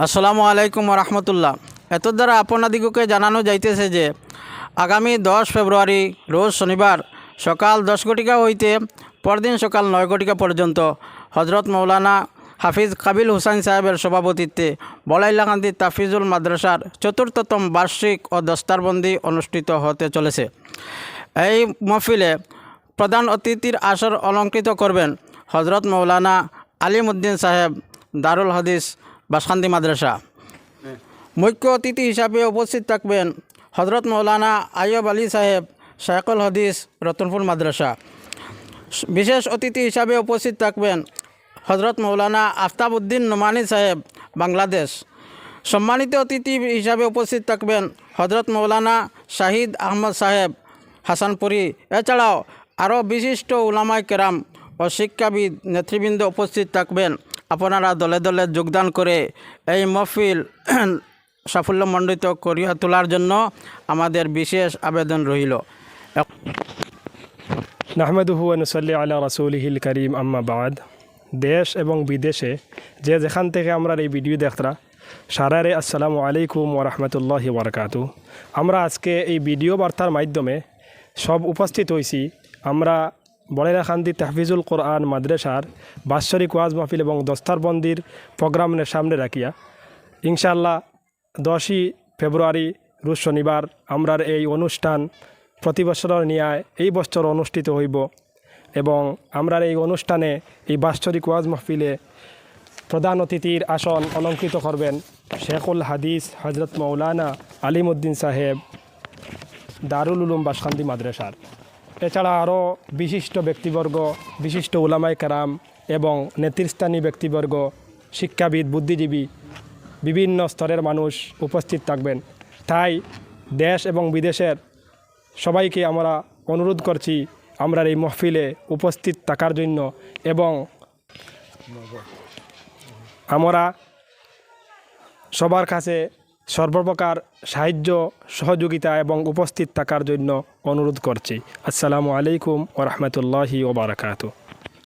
আসসালামু আলাইকুম রহমতুল্লাহ। এত দ্বারা আপনাদিগকে জানানো যাইতেছে যে আগামী 10 ফেব্রুয়ারি রোজ শনিবার সকাল 10 ঘটিকা হইতে পরদিন সকাল 9 ঘটিকা পর্যন্ত হজরত মৌলানা হাফিজ কাবিল হুসাইন সাহেবের সভাপতিত্বে বলাইলাকান্দি তাফিজুল মাদ্রাসার চতুর্থতম বার্ষিক ও দস্তারবন্দি অনুষ্ঠিত হতে চলেছে। এই মহফিলে প্রধান অতিথির আসর অলঙ্কৃত করবেন হজরত মৌলানা আলিমউদ্দিন সাহেব, দারুল হাদিস বাসখান্দি মাদ্রাসা। মুখ্য অতিথি হিসাবে উপস্থিত থাকবেন হজরত মৌলানা আইয়ুব আলী সাহেব, শায়খুল হাদিস রতনপুর মাদ্রাসা। বিশেষ অতিথি হিসাবে উপস্থিত থাকবেন হজরত মৌলানা আফতাব উদ্দিন নোমানি সাহেব, বাংলাদেশ। সম্মানিত অতিথি হিসাবে উপস্থিত থাকবেন হজরত মৌলানা শাহিদ আহমদ সাহেব, হাসানপুরি। এছাড়াও আরও বিশিষ্ট উলামায়ে কেরাম ও শিক্ষাবিদ নেতৃবৃন্দ উপস্থিত থাকবেন। আপনারা দলে দলে যোগদান করে এই মহফিল সাফল্যমণ্ডিত করিয়া তোলার জন্য আমাদের বিশেষ আবেদন রইল। নাহমাদুহু ওয়া নুসাল্লি আলা রাসূলিহিল কারীম, আম্মা বাদ। দেশ এবং বিদেশে যে যেখান থেকে আমরা এই ভিডিও দেখরা সারারে আসসালামু আলাইকুম ওয়া রাহমাতুল্লাহি ওয়া বারাকাতুহু। আমরা আজকে এই ভিডিও বার্তার মাধ্যমে সব উপস্থিত হয়েছি আমরা বলাইলাকান্দি তাহফিজুল কোরআন মাদ্রাসার বাৎসরিক ওয়াজ মাহফিল এবং দস্তারবন্দির প্রোগ্রামের সামনে রাখিয়া ইনশাআল্লাহ 10ই ফেব্রুয়ারি রোজ শনিবার আমরার এই অনুষ্ঠান প্রতি বছরের ন্যায় এই বছর অনুষ্ঠিত হইব এবং আমরার এই অনুষ্ঠানে এই বাৎসরিক ওয়াজ মাহফিলে প্রধান অতিথির আসন অলঙ্কৃত করবেন শেখুল হাদিস হজরত মৌলানা আলিমউদ্দিন সাহেব, দারুল উলুম বাসখান্দি মাদ্রাসার। এছাড়া আরও বিশিষ্ট ব্যক্তিবর্গ, বিশিষ্ট উলামায়ে কেরাম এবং নেতৃস্থানীয় ব্যক্তিবর্গ, শিক্ষাবিদ, বুদ্ধিজীবী, বিভিন্ন স্তরের মানুষ উপস্থিত থাকবেন। তাই দেশ এবং বিদেশের সবাইকে আমরা অনুরোধ করছি আমরা এই মহফিলে উপস্থিত থাকার জন্য এবং আমরা সবার কাছে সর্বপ্রকার সাহায্য সহযোগিতা এবং উপস্থিত থাকার জন্য অনুরোধ করছি। আসসালামু আলাইকুম ওয়া রাহমাতুল্লাহি ওয়া বারাকাতুহু।